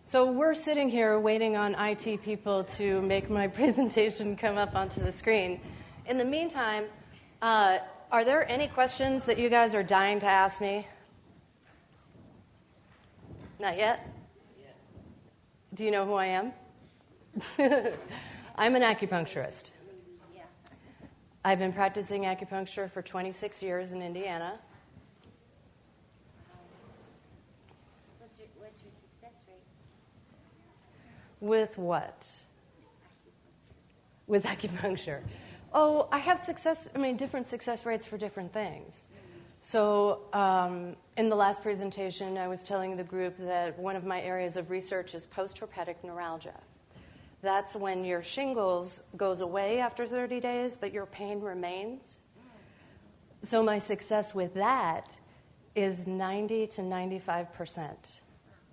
So we're sitting here waiting on IT people to make my presentation come up onto the screen. In the meantime, are there any questions that you guys are dying to ask me? Not yet? Do you know who I am? I'm an acupuncturist. I've been practicing acupuncture for 26 years in Indiana. What's your success rate? With what? With acupuncture. Oh, I have different success rates for different things. So in the last presentation, I was telling the group that one of my areas of research is post-herpetic neuralgia. That's when your shingles goes away after 30 days, but your pain remains. So my success with that is 90 to 95%.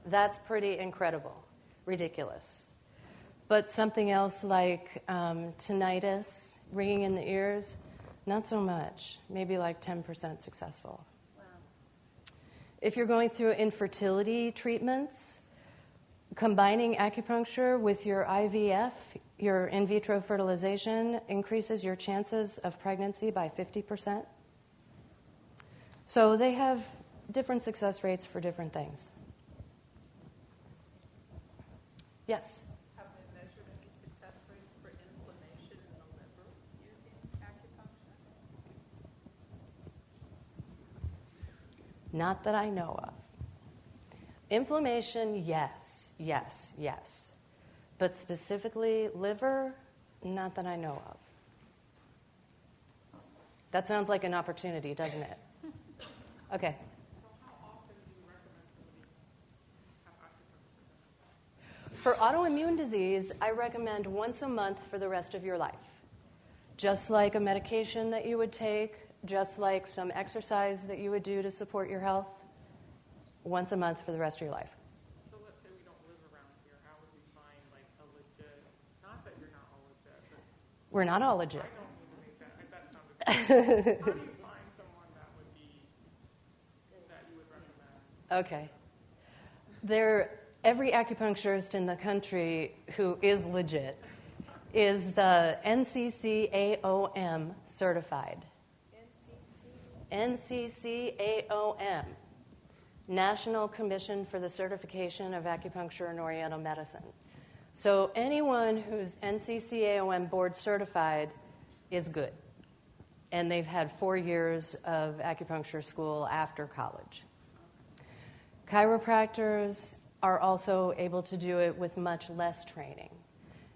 That's pretty incredible, ridiculous. But something else like tinnitus, ringing in the ears, not so much, maybe like 10% successful. Wow. If you're going through infertility treatments, combining acupuncture with your IVF, your in vitro fertilization, increases your chances of pregnancy by 50%. So they have different success rates for different things. Yes? Have they measured any success rates for inflammation in the liver using acupuncture? Not that I know of. Inflammation, yes. But specifically liver, not that I know of. That sounds like an opportunity, doesn't it? Okay. So how often do you recommend somebody have acupuncture? For autoimmune disease, I recommend once a month for the rest of your life. Just like a medication that you would take, just like some exercise that you would do to support your health, once a month for the rest of your life. So let's say we don't live around here. How would we find like a legit, not that you're not all legit, but We're not all legit. I don't mean to make that sounded How do you find someone that would be, that you would recommend? Okay. Every acupuncturist in the country who is legit is NCCAOM certified. NCCAOM, National Commission for the Certification of Acupuncture and Oriental Medicine. So anyone who's NCCAOM board certified is good. And they've had 4 years of acupuncture school after college. Chiropractors are also able to do it with much less training.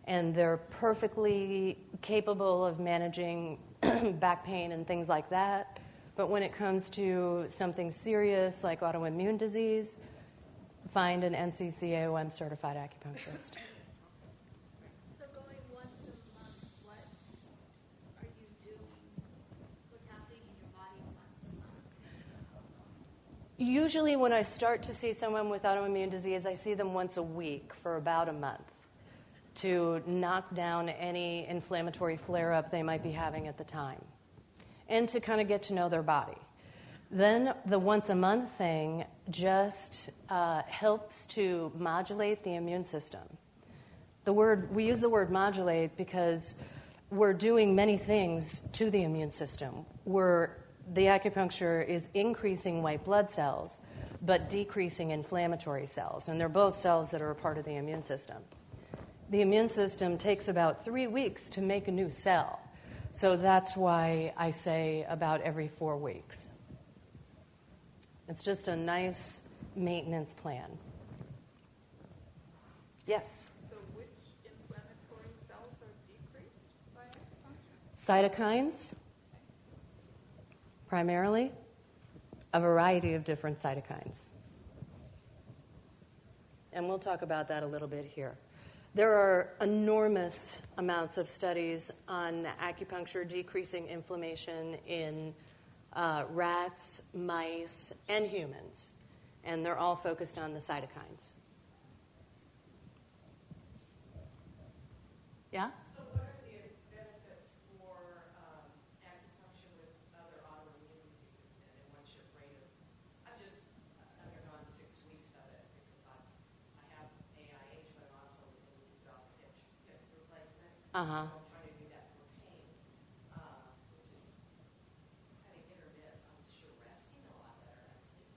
And they're perfectly capable of managing back pain and things like that. But when it comes to something serious like autoimmune disease, find an NCCAOM certified acupuncturist. So going once a month, what are you doing? What's happening in your body once a month? Usually when I start to see someone with autoimmune disease, I see them once a week for about a month to knock down any inflammatory flare-up they might be having at the time and to kind of get to know their body. Then the once a month thing just helps to modulate the immune system. We use the word modulate because we're doing many things to the immune system. The acupuncture is increasing white blood cells, but decreasing inflammatory cells, and they're both cells that are a part of the immune system. The immune system takes about 3 weeks to make a new cell, so that's why I say about every 4 weeks. It's just a nice maintenance plan. Yes? So which inflammatory cells are decreased by acupuncture? Cytokines, primarily, a variety of different cytokines. And we'll talk about that a little bit here. There are enormous amounts of studies on acupuncture decreasing inflammation in rats, mice, and humans. And they're all focused on the cytokines. Yeah? So what are the benefits for acupuncture with other autoimmune diseases, and what's your rate of? I've just undergone 6 weeks of it because I have AIHA Uh-huh. I'm trying to do that for pain, which is kind of hit or miss. I'm sure resting a lot better, I sleep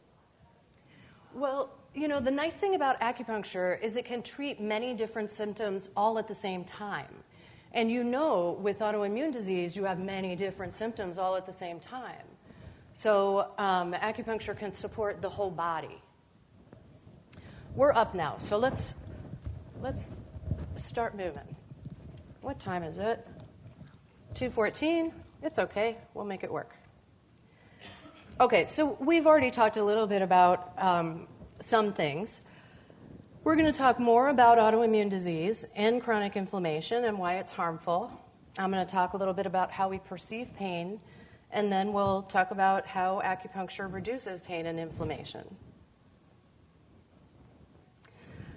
a lot better. Well, the nice thing about acupuncture is it can treat many different symptoms all at the same time. And with autoimmune disease, you have many different symptoms all at the same time. So acupuncture can support the whole body. We're up now, so let's start moving. What time is it? 2:14. It's okay. We'll make it work. Okay, so we've already talked a little bit about some things. We're going to talk more about autoimmune disease and chronic inflammation and why it's harmful. I'm going to talk a little bit about how we perceive pain, and then we'll talk about how acupuncture reduces pain and inflammation.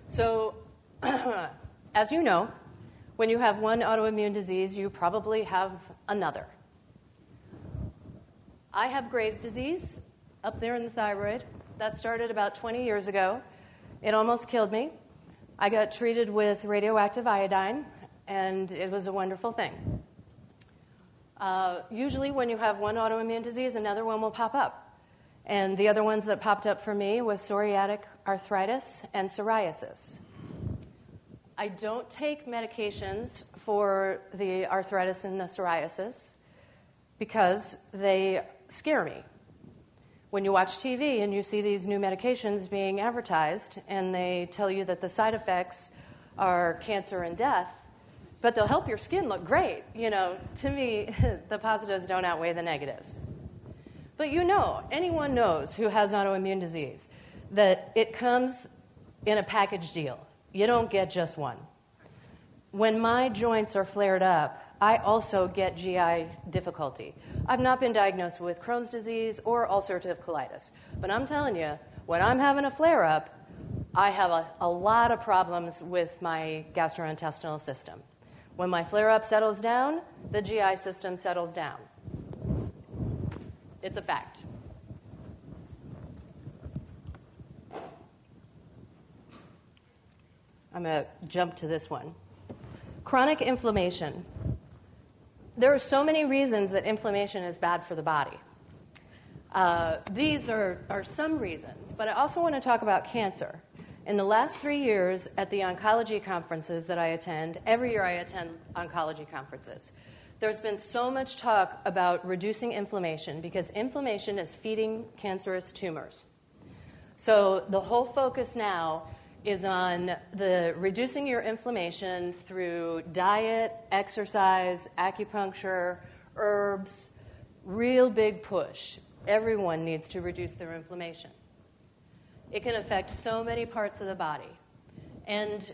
So, as you know, when you have one autoimmune disease, you probably have another. I have Graves' disease up there in the thyroid. That started about 20 years ago. It almost killed me. I got treated with radioactive iodine, and it was a wonderful thing. Usually when you have one autoimmune disease, another one will pop up. And the other ones that popped up for me was psoriatic arthritis and psoriasis. I don't take medications for the arthritis and the psoriasis because they scare me. When you watch TV and you see these new medications being advertised and they tell you that the side effects are cancer and death, but they'll help your skin look great, to me, the positives don't outweigh the negatives. But anyone knows who has autoimmune disease that it comes in a package deal. You don't get just one. When my joints are flared up, I also get GI difficulty. I've not been diagnosed with Crohn's disease or ulcerative colitis. But I'm telling you, when I'm having a flare-up, I have a lot of problems with my gastrointestinal system. When my flare-up settles down, the GI system settles down. It's a fact. I'm going to jump to this one. Chronic inflammation. There are so many reasons that inflammation is bad for the body. These are some reasons, but I also want to talk about cancer. In the last 3 years at the oncology conferences that I attend, every year I attend oncology conferences, there's been so much talk about reducing inflammation because inflammation is feeding cancerous tumors. So the whole focus now is on the reducing your inflammation through diet, exercise, acupuncture, herbs, real big push. Everyone needs to reduce their inflammation. It can affect so many parts of the body. And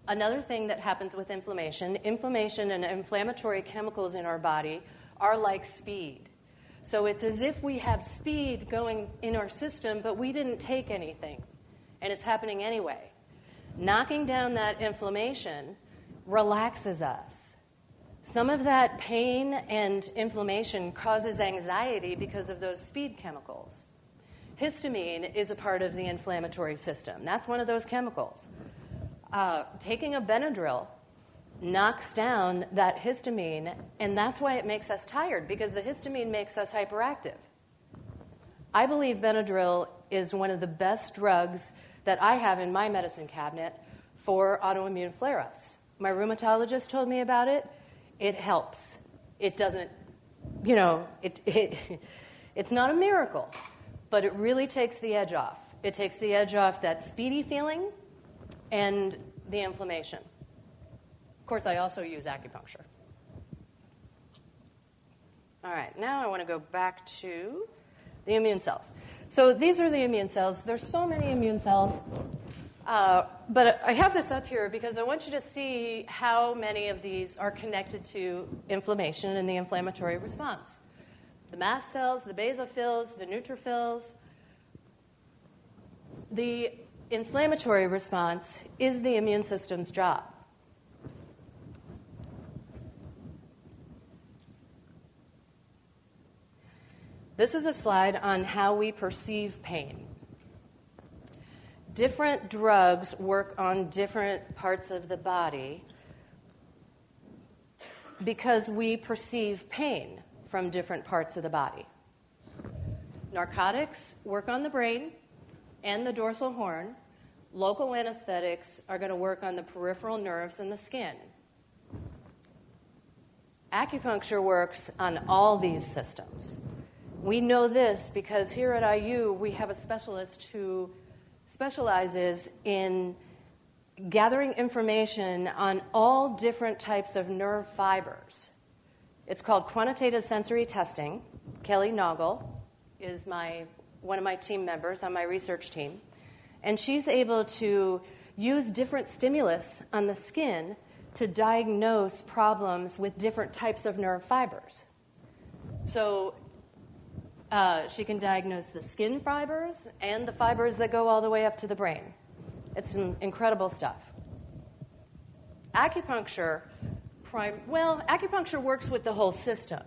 another thing that happens with inflammation and inflammatory chemicals in our body are like speed. So it's as if we have speed going in our system, but we didn't take anything, and it's happening anyway. Knocking down that inflammation relaxes us. Some of that pain and inflammation causes anxiety because of those speed chemicals. Histamine is a part of the inflammatory system. That's one of those chemicals. Taking a Benadryl knocks down that histamine, and that's why it makes us tired, because the histamine makes us hyperactive. I believe Benadryl is one of the best drugs that I have in my medicine cabinet for autoimmune flare-ups. My rheumatologist told me about it. It helps. It doesn't, it's not a miracle, but it really takes the edge off. It takes the edge off that speedy feeling and the inflammation. Of course, I also use acupuncture. All right, now I want to go back to the immune cells. So these are the immune cells. There's so many immune cells. But I have this up here because I want you to see how many of these are connected to inflammation and the inflammatory response. The mast cells, the basophils, the neutrophils. The inflammatory response is the immune system's job. This is a slide on how we perceive pain. Different drugs work on different parts of the body. because we perceive pain from different parts of the body. Narcotics work on the brain and the dorsal horn. Local anesthetics are going to work on the peripheral nerves and the skin. Acupuncture works on all these systems. We know this because here at IU we have a specialist who specializes in gathering information on all different types of nerve fibers. It's called quantitative sensory testing. Kelly Noggle is one of my team members on my research team. And she's able to use different stimulus on the skin to diagnose problems with different types of nerve fibers. So she can diagnose the skin fibers and the fibers that go all the way up to the brain. It's some incredible stuff. Acupuncture works with the whole system.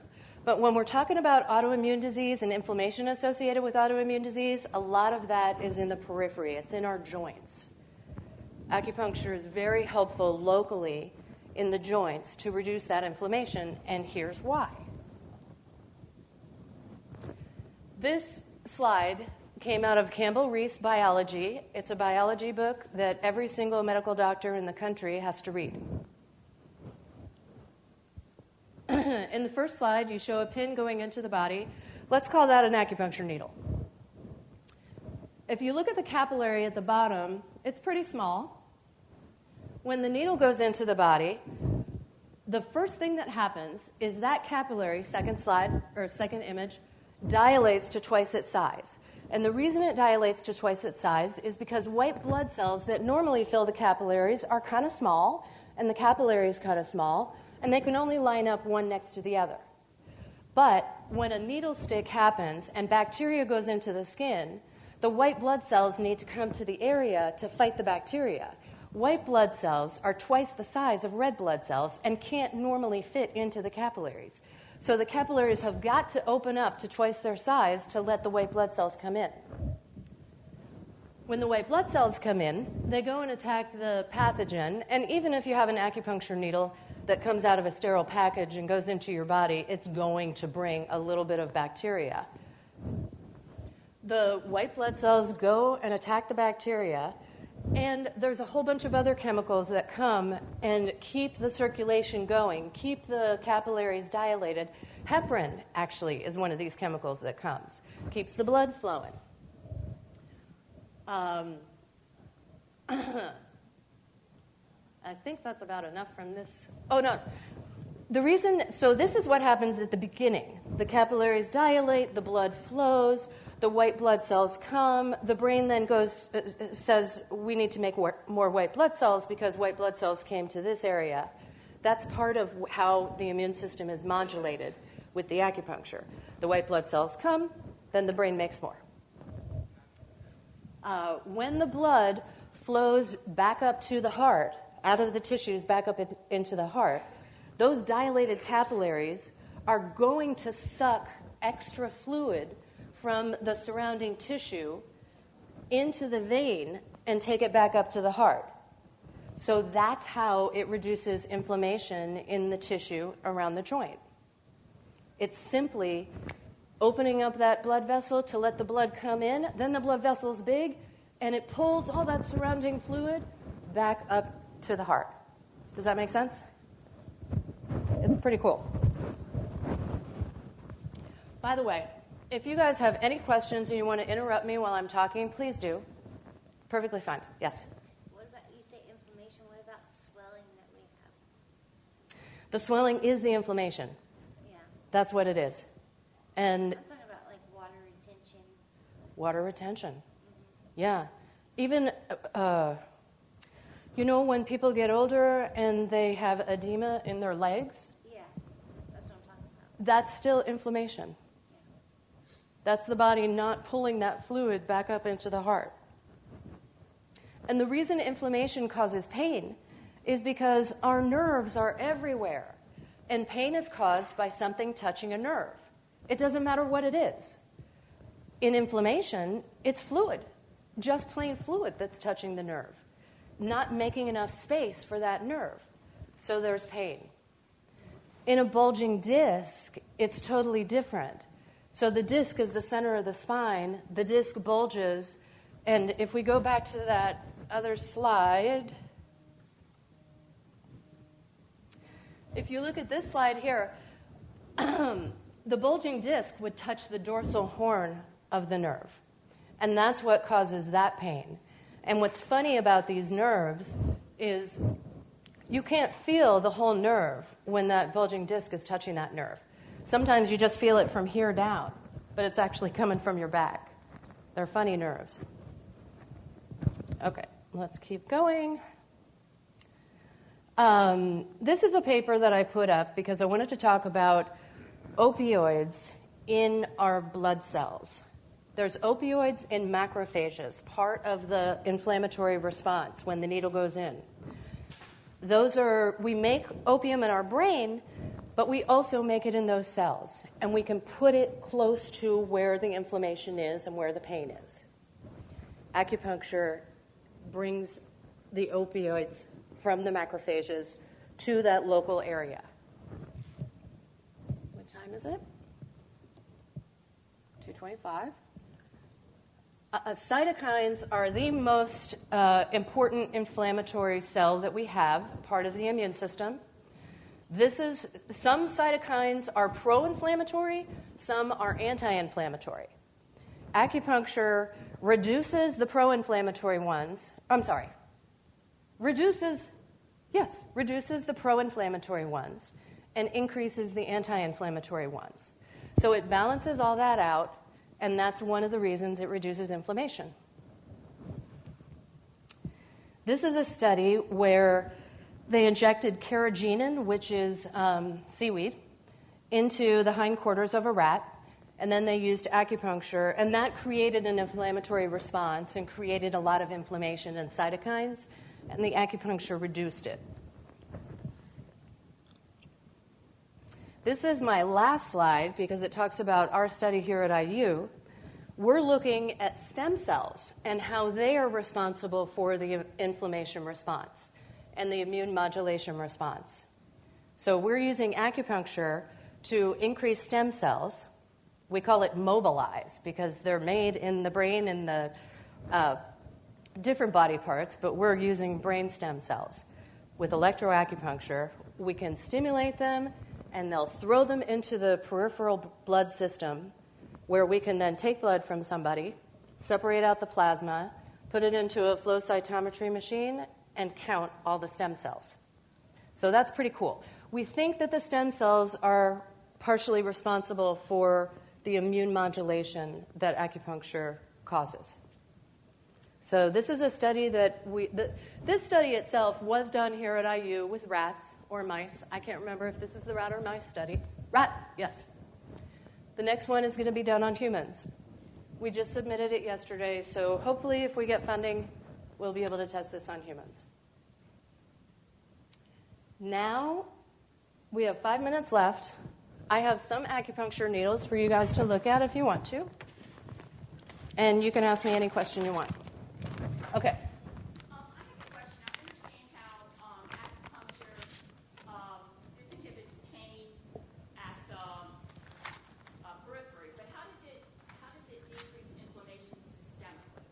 But when we're talking about autoimmune disease and inflammation associated with autoimmune disease, a lot of that is in the periphery. It's in our joints. Acupuncture is very helpful locally in the joints to reduce that inflammation, and here's why. This slide came out of Campbell Reese Biology. It's a biology book that every single medical doctor in the country has to read. In the first slide, you show a pin going into the body. Let's call that an acupuncture needle. If you look at the capillary at the bottom, it's pretty small. When the needle goes into the body, the first thing that happens is that capillary, second slide, or second image, dilates to twice its size. And the reason it dilates to twice its size is because white blood cells that normally fill the capillaries are kind of small, and the capillary is kind of small, and they can only line up one next to the other. But when a needle stick happens and bacteria goes into the skin, the white blood cells need to come to the area to fight the bacteria. White blood cells are twice the size of red blood cells and can't normally fit into the capillaries. So the capillaries have got to open up to twice their size to let the white blood cells come in. When the white blood cells come in, they go and attack the pathogen, and even if you have an acupuncture needle that comes out of a sterile package and goes into your body, it's going to bring a little bit of bacteria. The white blood cells go and attack the bacteria, and there's a whole bunch of other chemicals that come and keep the circulation going, keep the capillaries dilated. Heparin, actually, is one of these chemicals that comes. Keeps the blood flowing. I think that's about enough from this. Oh, no. So this is what happens at the beginning. The capillaries dilate, the blood flows, the white blood cells come. The brain then says, we need to make more white blood cells because white blood cells came to this area. That's part of how the immune system is modulated with the acupuncture. The white blood cells come, then the brain makes more. When the blood flows back up to the heart, out of the tissues back up into the heart, those dilated capillaries are going to suck extra fluid from the surrounding tissue into the vein and take it back up to the heart. So that's how it reduces inflammation in the tissue around the joint. It's simply opening up that blood vessel to let the blood come in, then the blood vessel's big, and it pulls all that surrounding fluid back up to the heart. Does that make sense? It's pretty cool. By the way, if you guys have any questions and you want to interrupt me while I'm talking, please do. It's perfectly fine. Yes? What about, you say inflammation, what about swelling that we have? The swelling is the inflammation. Yeah. That's what it is. And I'm talking about like water retention. water retention. Mm-hmm. Yeah. Even, when people get older and they have edema in their legs, Yeah, that's what I'm talking about. that's still inflammation. That's the body not pulling that fluid back up into the heart. And the reason inflammation causes pain is because our nerves are everywhere. And pain is caused by something touching a nerve. It doesn't matter what it is. In inflammation, it's fluid, just plain fluid that's touching the nerve, not making enough space for that nerve. So there's pain. In a bulging disc, it's totally different. So the disc is the center of the spine. The disc bulges. And if we go back to that other slide, if you look at this slide here, the bulging disc would touch the dorsal horn of the nerve. And that's what causes that pain. And what's funny about these nerves is you can't feel the whole nerve when that bulging disc is touching that nerve. Sometimes you just feel it from here down, but it's actually coming from your back. They're funny nerves. Okay, let's keep going. This is a paper that I put up because I wanted to talk about opioids in our blood cells. There's opioids in macrophages, part of the inflammatory response when the needle goes in. We make opium in our brain, but we also make it in those cells, and we can put it close to where the inflammation is and where the pain is. Acupuncture brings the opioids from the macrophages to that local area. What time is it? 2:25. Cytokines are the most important inflammatory cell that we have, part of the immune system. Some cytokines are pro-inflammatory, some are anti-inflammatory. Acupuncture reduces the pro-inflammatory ones. Reduces the pro-inflammatory ones and increases the anti-inflammatory ones. So it balances all that out. And that's one of the reasons it reduces inflammation. This is a study where they injected carrageenan, which is seaweed, into the hindquarters of a rat, and then they used acupuncture, and that created an inflammatory response and created a lot of inflammation and cytokines, and the acupuncture reduced it. This is my last slide because it talks about our study here at IU. We're looking at stem cells and how they are responsible for the inflammation response and the immune modulation response. So we're using acupuncture to increase stem cells. We call it mobilize because they're made in the brain and the different body parts, but we're using brain stem cells. With electroacupuncture, we can stimulate them and they'll throw them into the peripheral blood system where we can then take blood from somebody, separate out the plasma, put it into a flow cytometry machine, and count all the stem cells. So that's pretty cool. We think that the stem cells are partially responsible for the immune modulation that acupuncture causes. So this is a study this study itself was done here at IU with rats or mice. I can't remember if this is the rat or mice study. Rat, yes. The next one is going to be done on humans. We just submitted it yesterday, so hopefully if we get funding, we'll be able to test this on humans. Now, we have 5 minutes left. I have some acupuncture needles for you guys to look at if you want to. And you can ask me any question you want. Okay. I have a question. I understand how acupuncture disinhibits pain at the periphery, but how does it decrease inflammation systemically?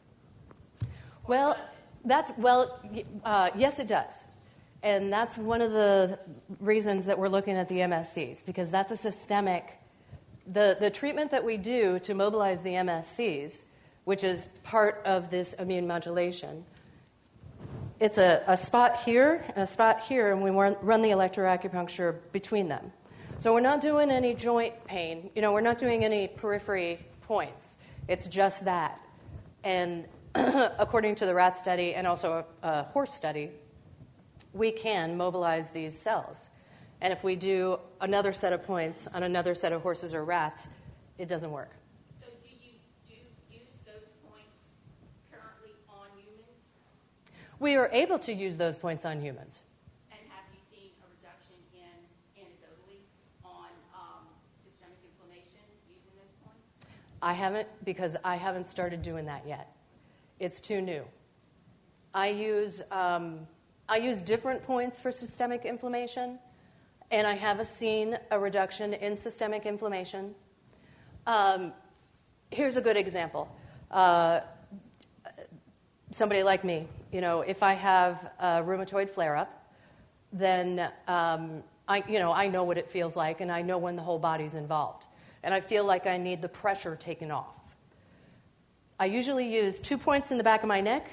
Yes, it does. And that's one of the reasons that we're looking at the MSCs, because that's a systemic, the treatment that we do to mobilize the MSCs, which is part of this immune modulation. It's a spot here and a spot here, and we run the electroacupuncture between them. So we're not doing any joint pain. We're not doing any periphery points. It's just that. And according to the rat study and also a horse study, we can mobilize these cells. And if we do another set of points on another set of horses or rats, it doesn't work. So do you use those points currently on humans? We are able to use those points on humans. And have you seen a reduction anecdotally on systemic inflammation using those points? I haven't, because I haven't started doing that yet. It's too new. I use different points for systemic inflammation, and I have seen a reduction in systemic inflammation. Here's a good example. Somebody like me, if I have a rheumatoid flare-up, then I know what it feels like, and I know when the whole body's involved. And I feel like I need the pressure taken off. I usually use 2 points in the back of my neck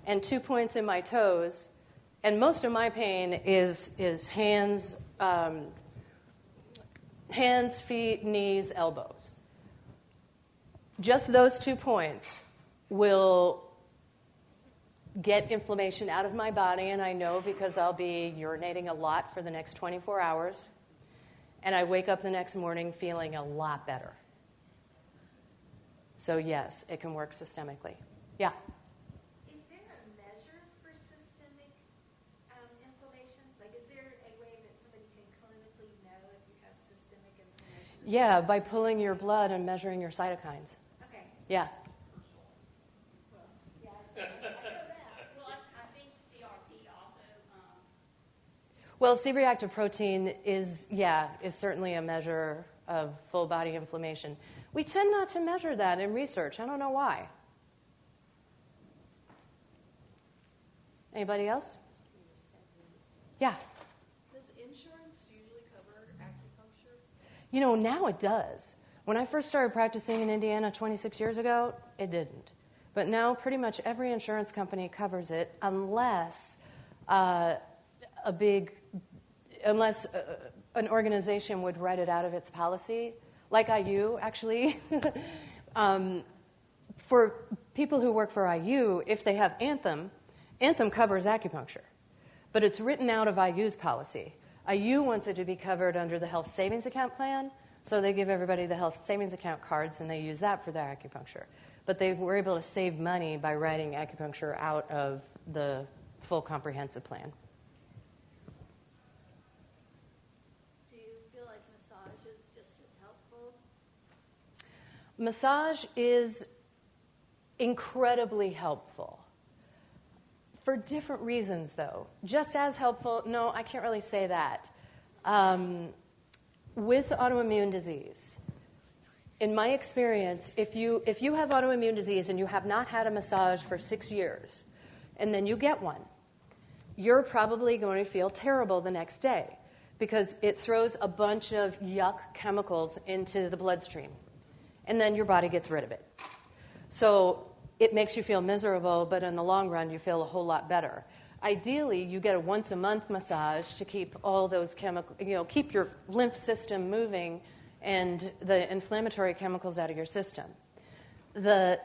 and 2 points in my toes, and most of my pain is hands, feet, knees, elbows. Just those 2 points will get inflammation out of my body, and I know because I'll be urinating a lot for the next 24 hours, and I wake up the next morning feeling a lot better. So yes, it can work systemically. Yeah? Is there a measure for systemic inflammation? Like, is there a way that somebody can clinically know if you have systemic inflammation? Yeah, by pulling your blood and measuring your cytokines. Okay. Yeah. Yeah. I know that. Well, I think CRP also. Well, C-reactive protein is certainly a measure of full body inflammation. We tend not to measure that in research. I don't know why. Anybody else? Yeah. Does insurance usually cover acupuncture? Now it does. When I first started practicing in Indiana 26 years ago, it didn't. But now pretty much every insurance company covers it unless an organization would write it out of its policy, like IU, actually. For people who work for IU, if they have Anthem covers acupuncture. But it's written out of IU's policy. IU wants it to be covered under the health savings account plan, so they give everybody the health savings account cards, and they use that for their acupuncture. But they were able to save money by writing acupuncture out of the full comprehensive plan. Do you feel like massage is just as helpful? Massage is incredibly helpful. For different reasons, though. Just as helpful, no, I can't really say that. With autoimmune disease, in my experience, if you have autoimmune disease and you have not had a massage for 6 years, and then you get one, you're probably going to feel terrible the next day because it throws a bunch of yuck chemicals into the bloodstream, and then your body gets rid of it. So it makes you feel miserable, but in the long run, you feel a whole lot better. Ideally, you get a once-a-month massage to keep all those keep your lymph system moving and the inflammatory chemicals out of your system.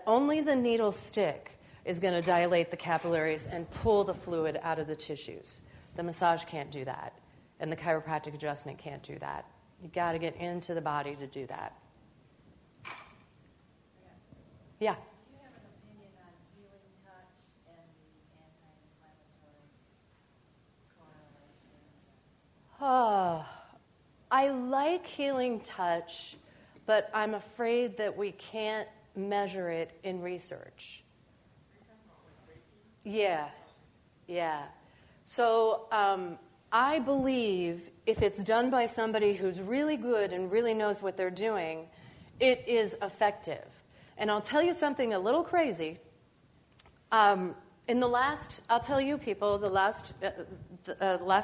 Only the needle stick is going to dilate the capillaries and pull the fluid out of the tissues. The massage can't do that, and the chiropractic adjustment can't do that. You got to get into the body to do that. Yeah. Do you have an opinion on healing touch and the anti-inflammatory correlation? I like healing touch, but I'm afraid that we can't measure it in research. Yeah. So I believe if it's done by somebody who's really good and really knows what they're doing, it is effective. And I'll tell you something a little crazy. I'll tell you people, the last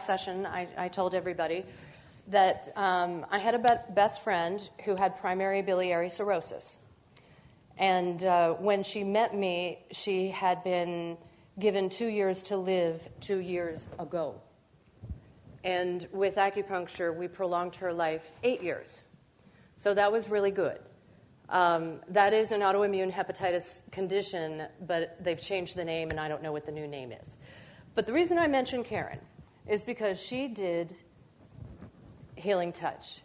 session, I told everybody that I had a best friend who had primary biliary cirrhosis. And when she met me, she had been given 2 years to live 2 years ago. And with acupuncture, we prolonged her life 8 years. So that was really good. That is an autoimmune hepatitis condition, but they've changed the name, and I don't know what the new name is. But the reason I mentioned Karen is because she did healing touch,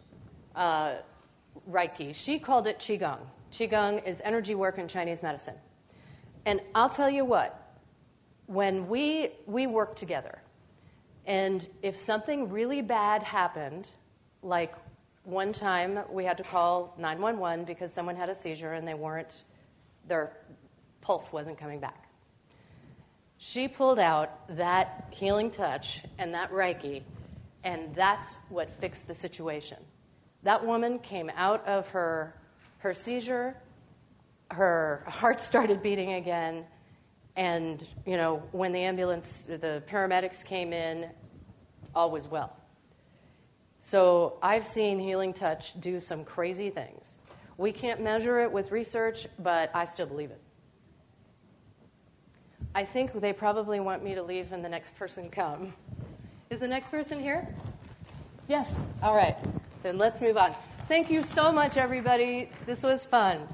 Reiki. She called it Qigong. Qigong is energy work in Chinese medicine. And I'll tell you what, when we work together, and if something really bad happened, like one time we had to call 911 because someone had a seizure and their pulse wasn't coming back. She pulled out that healing touch and that Reiki, And that's what fixed the situation. That woman came out of her seizure, her heart started beating again, and, when the paramedics came in, all was well. So I've seen Healing Touch do some crazy things. We can't measure it with research, but I still believe it. I think they probably want me to leave and the next person come. Is the next person here? Yes. All right. Then let's move on. Thank you so much, everybody. This was fun.